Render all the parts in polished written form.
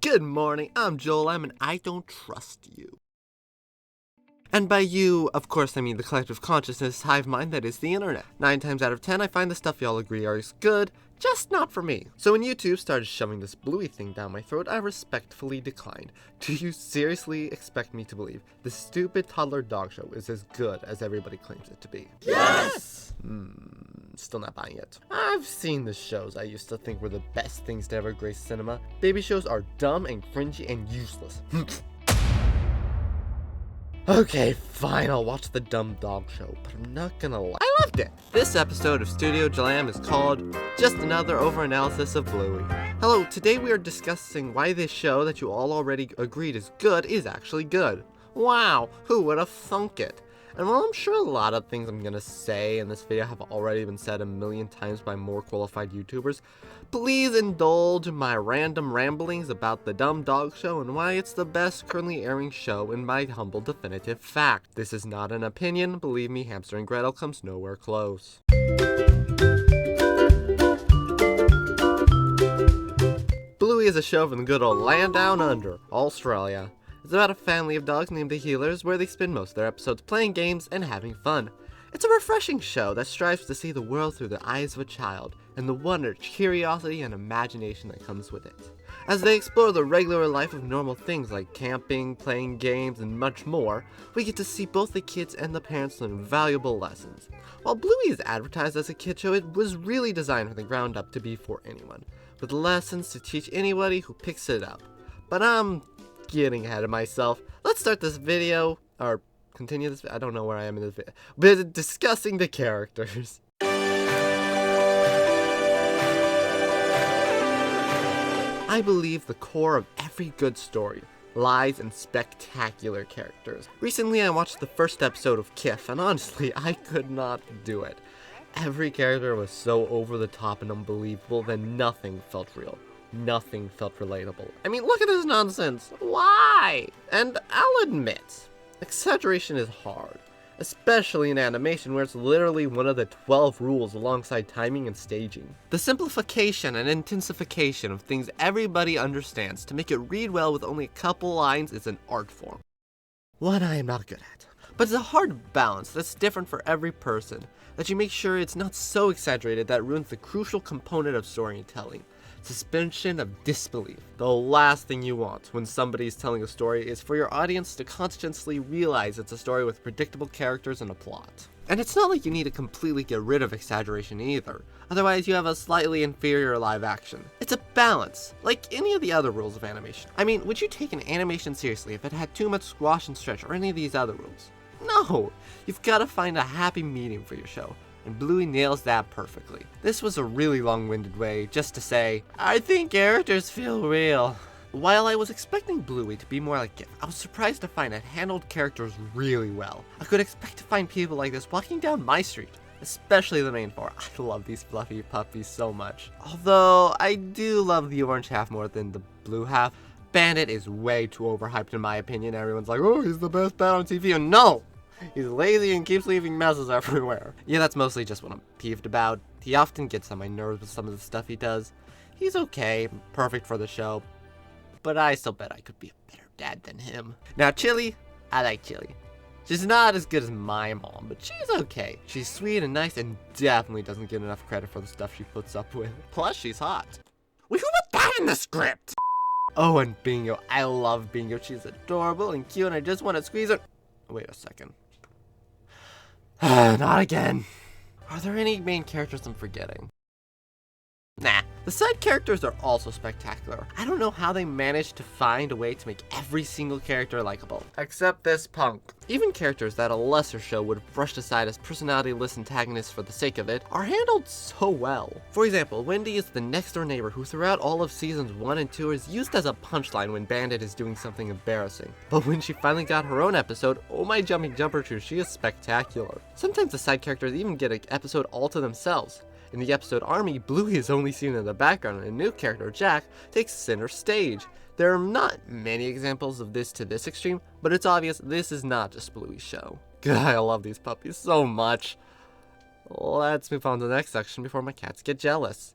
Good morning, I'm Joel M, and I don't trust you. And by you, of course, I mean the collective consciousness hive mind that is the internet. 9 times out of 10, I find the stuff y'all agree is good, just not for me. So when YouTube started shoving this Bluey thing down my throat, I respectfully declined. Do you seriously expect me to believe the stupid toddler dog show is as good as everybody claims it to be? Yes! Still not buying it. I've seen the shows I used to think were the best things to ever grace cinema. Baby shows are dumb and cringy and useless. Okay, fine, I'll watch the dumb dog show, but I'm not gonna lie. I loved it! This episode of Studio Jlam is called Just Another Overanalysis of Bluey. Hello, today we are discussing why this show that you all already agreed is good is actually good. Wow, who would have thunk it? And while I'm sure a lot of things I'm gonna say in this video have already been said a million times by more qualified YouTubers, please indulge my random ramblings about the dumb dog show and why it's the best currently airing show in my humble definitive fact. This is not an opinion, believe me, Hamster and Gretel comes nowhere close. Bluey is a show from the good old land down under, Australia. It's about a family of dogs named the Healers where they spend most of their episodes playing games and having fun. It's a refreshing show that strives to see the world through the eyes of a child and the wonder, curiosity, and imagination that comes with it. As they explore the regular life of normal things like camping, playing games, and much more, we get to see both the kids and the parents learn valuable lessons. While Bluey is advertised as a kid show, it was really designed from the ground up to be for anyone, with lessons to teach anybody who picks it up. But I'm getting ahead of myself. Let's start this video, or continue this, I don't know where I am in this video, but discussing the characters. I believe the core of every good story lies in spectacular characters. Recently I watched the first episode of Kif, and honestly, I could not do it. Every character was so over the top and unbelievable that nothing felt real. Nothing felt relatable. I mean, look at this nonsense. Why? And I'll admit, exaggeration is hard, especially in animation where it's literally one of the 12 rules alongside timing and staging. The simplification and intensification of things everybody understands to make it read well with only a couple lines is an art form. One I am not good at. But it's a hard balance that's different for every person, that you make sure it's not so exaggerated that it ruins the crucial component of storytelling. Suspension of disbelief. The last thing you want when somebody is telling a story is for your audience to consciously realize it's a story with predictable characters and a plot. And it's not like you need to completely get rid of exaggeration either, otherwise you have a slightly inferior live action. It's a balance, like any of the other rules of animation. I mean, would you take an animation seriously if it had too much squash and stretch or any of these other rules? No! You've got to find a happy medium for your show. And Bluey nails that perfectly. This was a really long-winded way just to say, I think characters feel real. While I was expecting Bluey to be more like Kif, I was surprised to find it handled characters really well. I could expect to find people like this walking down my street, especially the main four. I love these fluffy puppies so much. Although, I do love the orange half more than the blue half. Bandit is way too overhyped in my opinion. Everyone's like, oh, he's the best bat on TV, and no! He's lazy and keeps leaving messes everywhere. Yeah, that's mostly just what I'm peeved about. He often gets on my nerves with some of the stuff he does. He's okay, perfect for the show, but I still bet I could be a better dad than him. Now Chili, I like Chili. She's not as good as my mom, but she's okay. She's sweet and nice and definitely doesn't get enough credit for the stuff she puts up with. Plus, she's hot. Wait, who put that in the script? Oh, and Bingo. I love Bingo. She's adorable and cute, and I just want to squeeze her. Wait a second. Not again. Are there any main characters I'm forgetting? Nah. The side characters are also spectacular. I don't know how they managed to find a way to make every single character likable. Except this punk. Even characters that a lesser show would have brushed aside as personality-less antagonists for the sake of it are handled so well. For example, Wendy is the next-door neighbor who throughout all of seasons 1 and 2 is used as a punchline when Bandit is doing something embarrassing. But when she finally got her own episode, oh my jumping jumper true, she is spectacular. Sometimes the side characters even get an episode all to themselves. In the episode Army, Bluey is only seen in the background and a new character, Jack, takes center stage. There are not many examples of this to this extreme, but it's obvious this is not just Bluey's show. God, I love these puppies so much. Let's move on to the next section before my cats get jealous.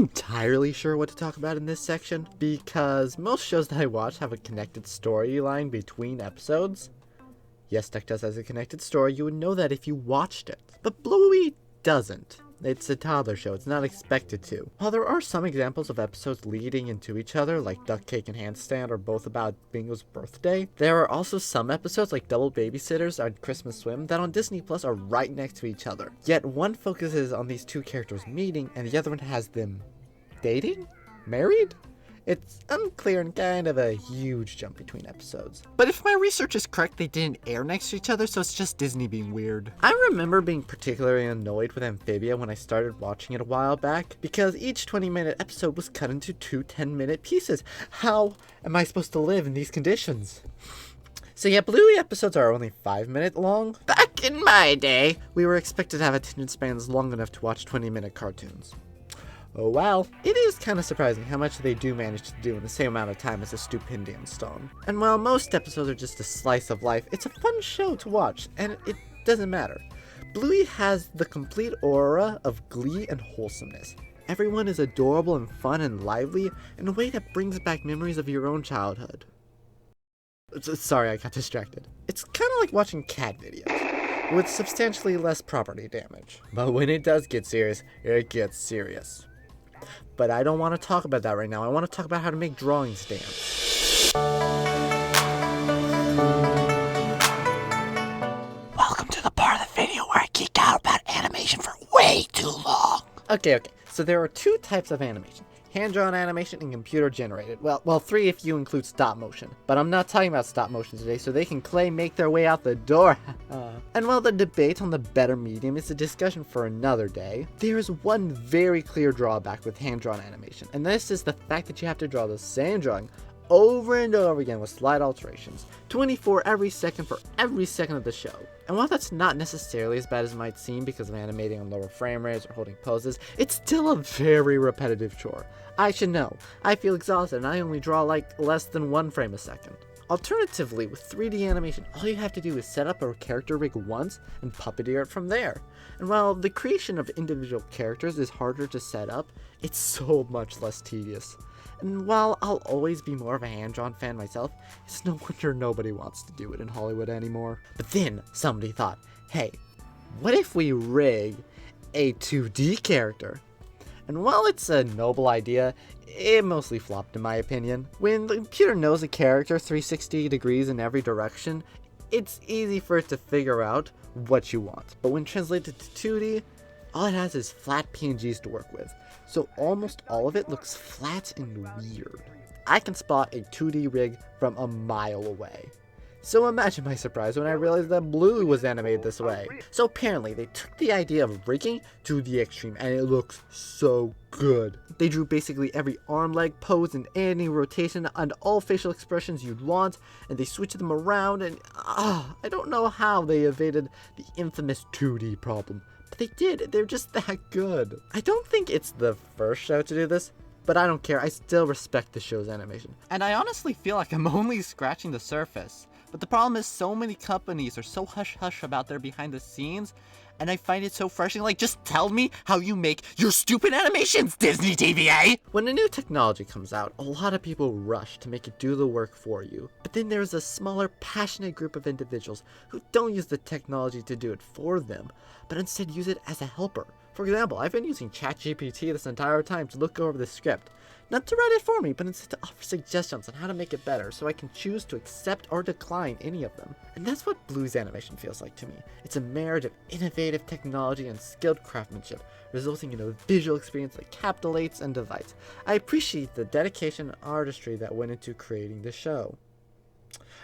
entirely sure what to talk about in this section, because most shows that I watch have a connected storyline between episodes. Yes, Duck does has a connected story, you would know that if you watched it. But Bluey doesn't. It's a toddler show, it's not expected to. While there are some examples of episodes leading into each other, like Duck Cake and Handstand are both about Bingo's birthday, there are also some episodes like Double Babysitters and Christmas Swim that on Disney Plus are right next to each other. Yet one focuses on these two characters meeting and the other one has them dating? Married? It's unclear and kind of a huge jump between episodes. But if my research is correct, they didn't air next to each other, so it's just Disney being weird. I remember being particularly annoyed with Amphibia when I started watching it a while back, because each 20-minute episode was cut into two 10-minute pieces. How am I supposed to live in these conditions? So yeah, Bluey episodes are only 5-minute long. Back in my day, we were expected to have attention spans long enough to watch 20-minute cartoons. Oh wow, it is kind of surprising how much they do manage to do in the same amount of time as a Stupendium Stone. And while most episodes are just a slice of life, it's a fun show to watch, and it doesn't matter. Bluey has the complete aura of glee and wholesomeness. Everyone is adorable and fun and lively in a way that brings back memories of your own childhood. Sorry, I got distracted. It's kind of like watching cat videos, with substantially less property damage. But when it does get serious, it gets serious. But I don't want to talk about that right now. I want to talk about how to make drawings dance. Welcome to the part of the video where I geek out about animation for way too long. Okay. So there are two types of animation. Hand-drawn animation and computer-generated. Well, three if you include stop-motion. But I'm not talking about stop-motion today, so they can clay make their way out the door. And while the debate on the better medium is a discussion for another day, there is one very clear drawback with hand-drawn animation, and this is the fact that you have to draw the same drawing over and over again with slight alterations, 24 every second for every second of the show. And while that's not necessarily as bad as it might seem because of animating on lower frame rates or holding poses, it's still a very repetitive chore. I should know. I feel exhausted and I only draw like less than 1 frame a second. Alternatively, with 3D animation, all you have to do is set up a character rig once and puppeteer it from there. And while the creation of individual characters is harder to set up, it's so much less tedious. And while I'll always be more of a hand-drawn fan myself, it's no wonder nobody wants to do it in Hollywood anymore. But then somebody thought, hey, what if we rig a 2D character? And while it's a noble idea, it mostly flopped in my opinion. When the computer knows a character 360 degrees in every direction, it's easy for it to figure out what you want. But when translated to 2D, all it has is flat PNGs to work with. So almost all of it looks flat and weird. I can spot a 2D rig from a mile away. So imagine my surprise when I realized that Bluey was animated this way. So apparently they took the idea of rigging to the extreme and it looks so good. They drew basically every arm, leg, pose, and any rotation and all facial expressions you'd want, and they switched them around, and I don't know how they evaded the infamous 2D problem. But they did, they're just that good. I don't think it's the first show to do this, but I don't care, I still respect the show's animation. And I honestly feel like I'm only scratching the surface. But the problem is so many companies are so hush-hush about their behind the scenes, and I find it so frustrating. Like, just tell me how you make your stupid animations, Disney TVA! When a new technology comes out, a lot of people rush to make it do the work for you. But then there's a smaller, passionate group of individuals who don't use the technology to do it for them, but instead use it as a helper. For example, I've been using ChatGPT this entire time to look over the script. Not to write it for me, but instead to offer suggestions on how to make it better so I can choose to accept or decline any of them. And that's what Bluey's animation feels like to me. It's a marriage of innovative technology and skilled craftsmanship, resulting in a visual experience that captivates and divides. I appreciate the dedication and artistry that went into creating the show.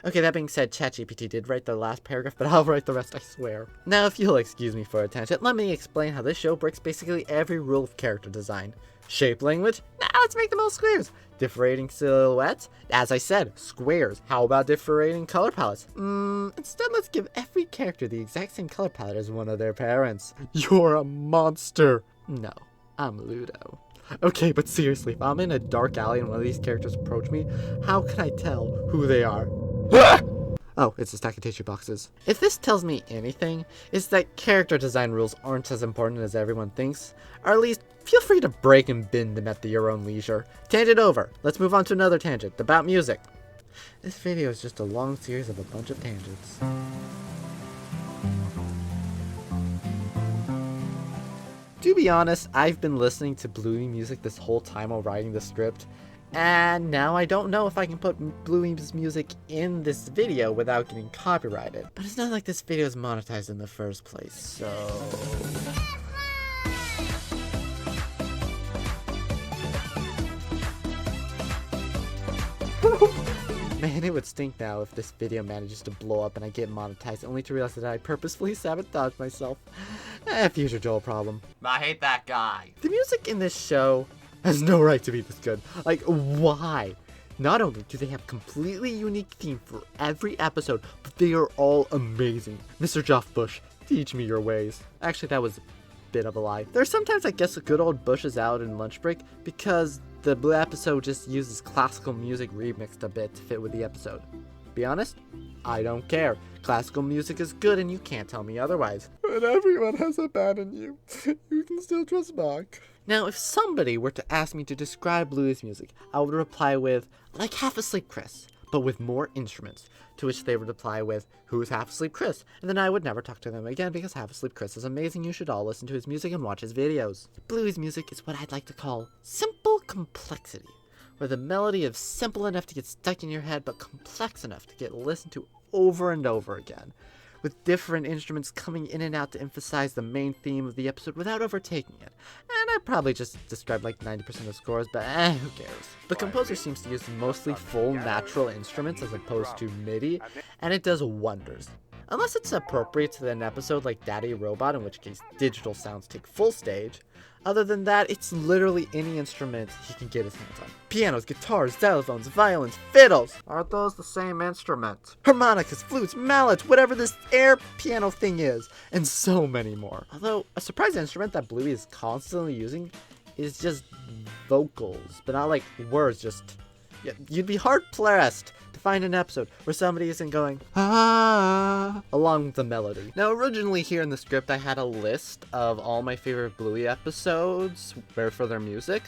Okay, that being said, ChatGPT did write the last paragraph, but I'll write the rest, I swear. Now, if you'll excuse me for a tangent, let me explain how this show breaks basically every rule of character design. Shape language? Now let's make them all squares. Differentiating silhouettes? As I said, squares. How about differentiating color palettes? Instead let's give every character the exact same color palette as one of their parents. You're a monster. No, I'm Ludo. Okay, but seriously, if I'm in a dark alley and one of these characters approach me, how can I tell who they are? Oh, it's a stack of tissue boxes. If this tells me anything, it's that character design rules aren't as important as everyone thinks, or at least feel free to break and bend them at your own leisure. Tangent over. Let's move on to another tangent about music. This video is just a long series of a bunch of tangents. To be honest, I've been listening to Bluey music this whole time while writing the script, and now I don't know if I can put Bluey's music in this video without getting copyrighted. But it's not like this video is monetized in the first place, so... Man, it would stink now if this video manages to blow up and I get monetized, only to realize that I purposefully sabotaged myself. Future Joel problem. I hate that guy. The music in this show has no right to be this good. Like, why? Not only do they have completely unique theme for every episode, but they are all amazing. Mr. Joff Bush, teach me your ways. Actually, that was a bit of a lie. There's sometimes I guess a good old Bush is out in lunch break because the Blue episode just uses classical music remixed a bit to fit with the episode. Be honest, I don't care. Classical music is good and you can't tell me otherwise. But everyone has abandoned you. You can still trust Mark. Now, if somebody were to ask me to describe Bluey's music, I would reply with, like Half Asleep Chris, but with more instruments. To which they would reply with, who's Half Asleep Chris? And then I would never talk to them again because Half Asleep Chris is amazing. You should all listen to his music and watch his videos. Bluey's music is what I'd like to call simple complexity, where the melody is simple enough to get stuck in your head, but complex enough to get listened to over and over again, with different instruments coming in and out to emphasize the main theme of the episode without overtaking it. And I probably just described like 90% of scores, but who cares? The composer seems to use mostly full natural instruments as opposed to MIDI, and it does wonders. Unless it's appropriate to an episode like Daddy Robot, in which case digital sounds take full stage. Other than that, it's literally any instrument he can get his hands on. Pianos, guitars, xylophones, violins, fiddles. Aren't those the same instrument? Harmonicas, flutes, mallets, whatever this air piano thing is, and so many more. Although, a surprise instrument that Bluey is constantly using is just vocals, but not like words, just... Yeah, you'd be hard-pressed to find an episode where somebody isn't going, ah, along with the melody. Now, originally here in the script, I had a list of all my favorite Bluey episodes, for their music,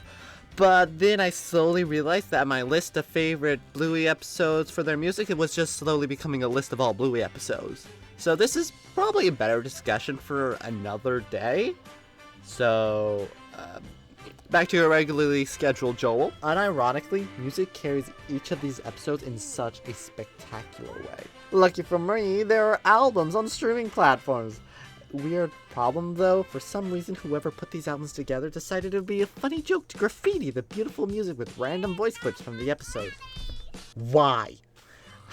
but then I slowly realized that my list of favorite Bluey episodes for their music, it was just slowly becoming a list of all Bluey episodes. So this is probably a better discussion for another day. So, back to your regularly scheduled Joel. Unironically, music carries each of these episodes in such a spectacular way. Lucky for me, there are albums on streaming platforms. Weird problem though, for some reason whoever put these albums together decided it would be a funny joke to graffiti the beautiful music with random voice clips from the episode. Why?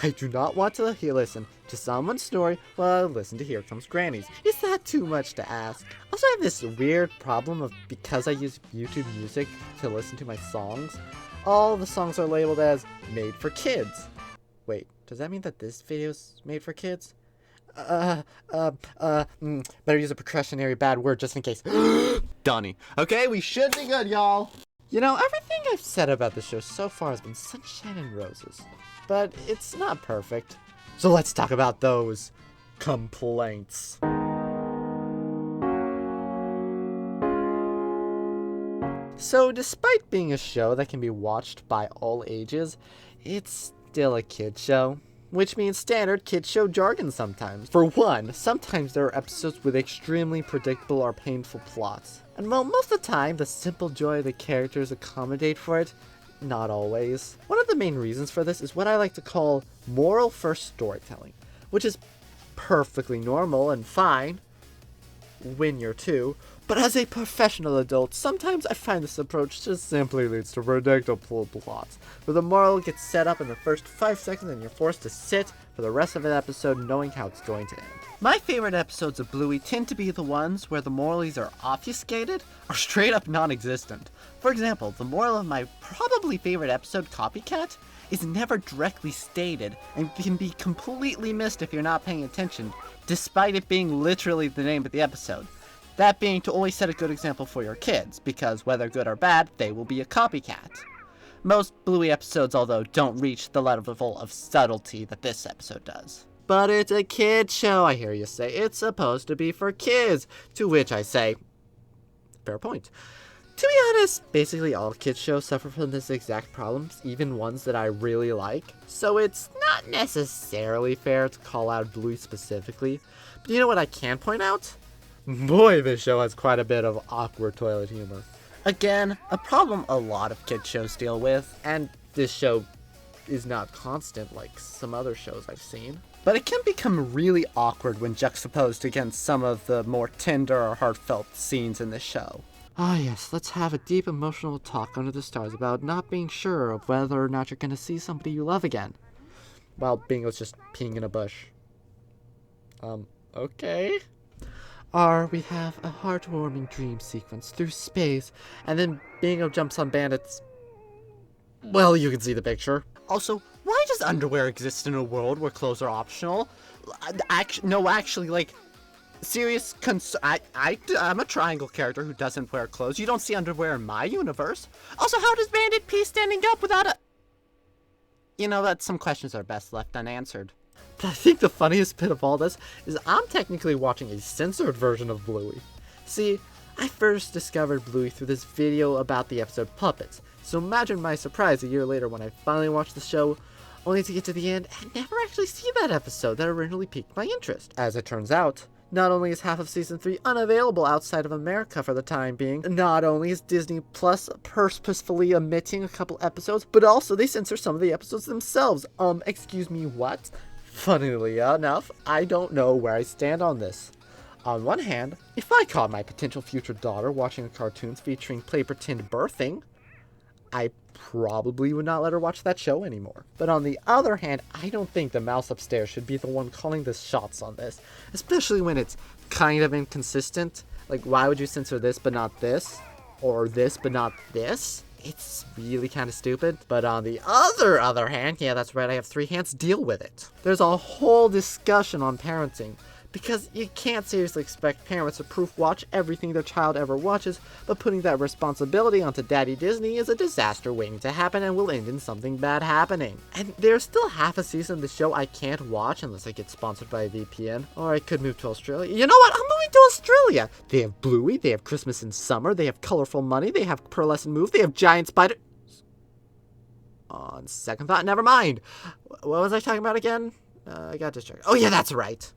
I do not want to listen to someone's story while I listen to Here Comes Granny's. Is that too much to ask? Also, I have this weird problem of because I use YouTube Music to listen to my songs, all the songs are labeled as made for kids. Wait, does that mean that this video is made for kids? Better use a precautionary bad word just in case. Donnie. Okay, we should be good, y'all. You know, everything I've said about the show so far has been sunshine and roses. But it's not perfect. So let's talk about those complaints. So despite being a show that can be watched by all ages, it's still a kid show. Which means standard kid show jargon sometimes. For one, sometimes there are episodes with extremely predictable or painful plots. And while most of the time the simple joy of the characters accommodate for it, not always. One of the main reasons for this is what I like to call moral first storytelling, which is perfectly normal and fine when you're two, but as a professional adult, sometimes I find this approach just simply leads to predictable plots, where the moral gets set up in the first 5 seconds and you're forced to sit for the rest of an episode knowing how it's going to end. My favorite episodes of Bluey tend to be the ones where the morals are obfuscated or straight up non-existent. For example, the moral of my probably favorite episode, Copycat, is never directly stated and can be completely missed if you're not paying attention, despite it being literally the name of the episode. That being to always set a good example for your kids, because whether good or bad, they will be a copycat. Most Bluey episodes, although, don't reach the level of subtlety that this episode does. But it's a kid show, I hear you say. It's supposed to be for kids. To which I say, fair point. To be honest, basically all kids shows suffer from this exact problem, even ones that I really like. So it's not necessarily fair to call out Bluey specifically. But you know what I can point out? Boy, this show has quite a bit of awkward toilet humor. Again, a problem a lot of kids shows deal with, and this show is not constant like some other shows I've seen. But it can become really awkward when juxtaposed against some of the more tender or heartfelt scenes in the show. Ah yes, let's have a deep emotional talk under the stars about not being sure of whether or not you're gonna see somebody you love again. While Bingo's just peeing in a bush. Okay. Or we have a heartwarming dream sequence through space, and then Bingo jumps on bandits. Well, you can see the picture. Also, why does underwear exist in a world where clothes are optional? Actually, like, serious I'm a triangle character who doesn't wear clothes. You don't see underwear in my universe. Also, how does Bandit pee standing up without a... You know, that some questions are best left unanswered. But I think the funniest bit of all this is I'm technically watching a censored version of Bluey. See, I first discovered Bluey through this video about the episode Puppets, so imagine my surprise a year later when I finally watched the show, only to get to the end and never actually see that episode that originally piqued my interest. As it turns out, not only is half of Season 3 unavailable outside of America for the time being, not only is Disney Plus purposefully omitting a couple episodes, but also they censor some of the episodes themselves. Excuse me, what? Funnily enough, I don't know where I stand on this. On one hand, if I caught my potential future daughter watching a cartoon featuring play pretend birthing, I probably would not let her watch that show anymore. But on the other hand, I don't think the mouse upstairs should be the one calling the shots on this, especially when it's kind of inconsistent. Like, why would you censor this but not this? Or this but not this? It's really kind of stupid. But on the other hand, yeah, that's right, I have 3 hands, deal with it. There's a whole discussion on parenting, because you can't seriously expect parents to proof watch everything their child ever watches, but putting that responsibility onto Daddy Disney is a disaster waiting to happen and will end in something bad happening. And there's still half a season of the show I can't watch unless I get sponsored by a VPN, or I could move to Australia. You know what? I'm moving to Australia! They have Bluey, they have Christmas in Summer, they have Colorful Money, they have Pearlescent Move, they have Giant Spider... On second thought, never mind. What was I talking about again? I got distracted. Oh yeah, that's right.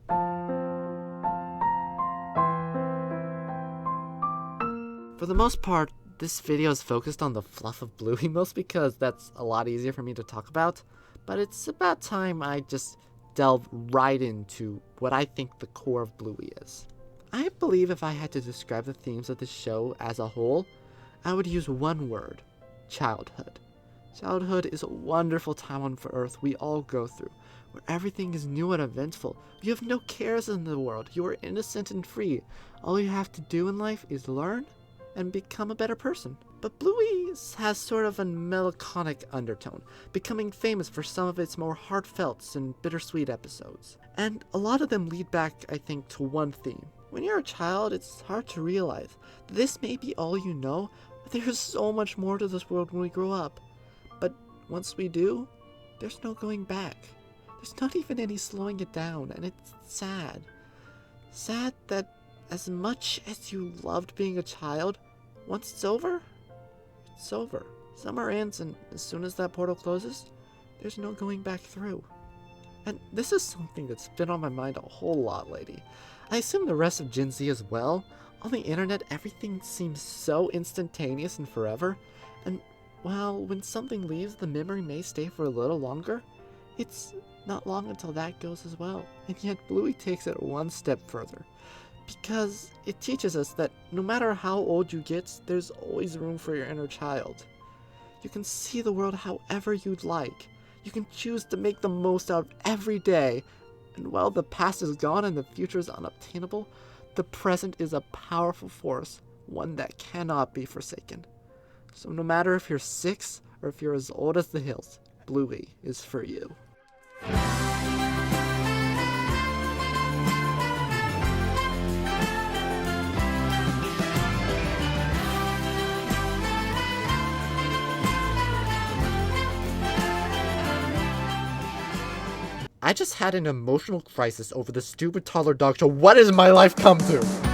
For the most part, this video is focused on the fluff of Bluey, most because that's a lot easier for me to talk about, but it's about time I just delve right into what I think the core of Bluey is. I believe if I had to describe the themes of this show as a whole, I would use one word: childhood. Childhood is a wonderful time on Earth we all go through, where everything is new and eventful. You have no cares in the world, you are innocent and free. All you have to do in life is learn and become a better person. But Bluey has sort of a melancholic undertone, becoming famous for some of its more heartfelt and bittersweet episodes. And a lot of them lead back, I think, to one theme. When you're a child, it's hard to realize that this may be all you know, but there's so much more to this world when we grow up. But once we do, there's no going back. There's not even any slowing it down, and it's sad. Sad that as much as you loved being a child, once it's over, it's over. Summer ends, and as soon as that portal closes, there's no going back through. And this is something that's been on my mind a whole lot lately. I assume the rest of Gen Z as well. On the internet, everything seems so instantaneous and forever, and while when something leaves, the memory may stay for a little longer, it's not long until that goes as well. And yet Bluey takes it one step further, because it teaches us that no matter how old you get, there's always room for your inner child. You can see the world however you'd like. You can choose to make the most out of every day. And while the past is gone and the future is unobtainable, the present is a powerful force, one that cannot be forsaken. So no matter if you're 6 or if you're as old as the hills, Bluey is for you. I just had an emotional crisis over the stupid toddler dog show. What has my life come to?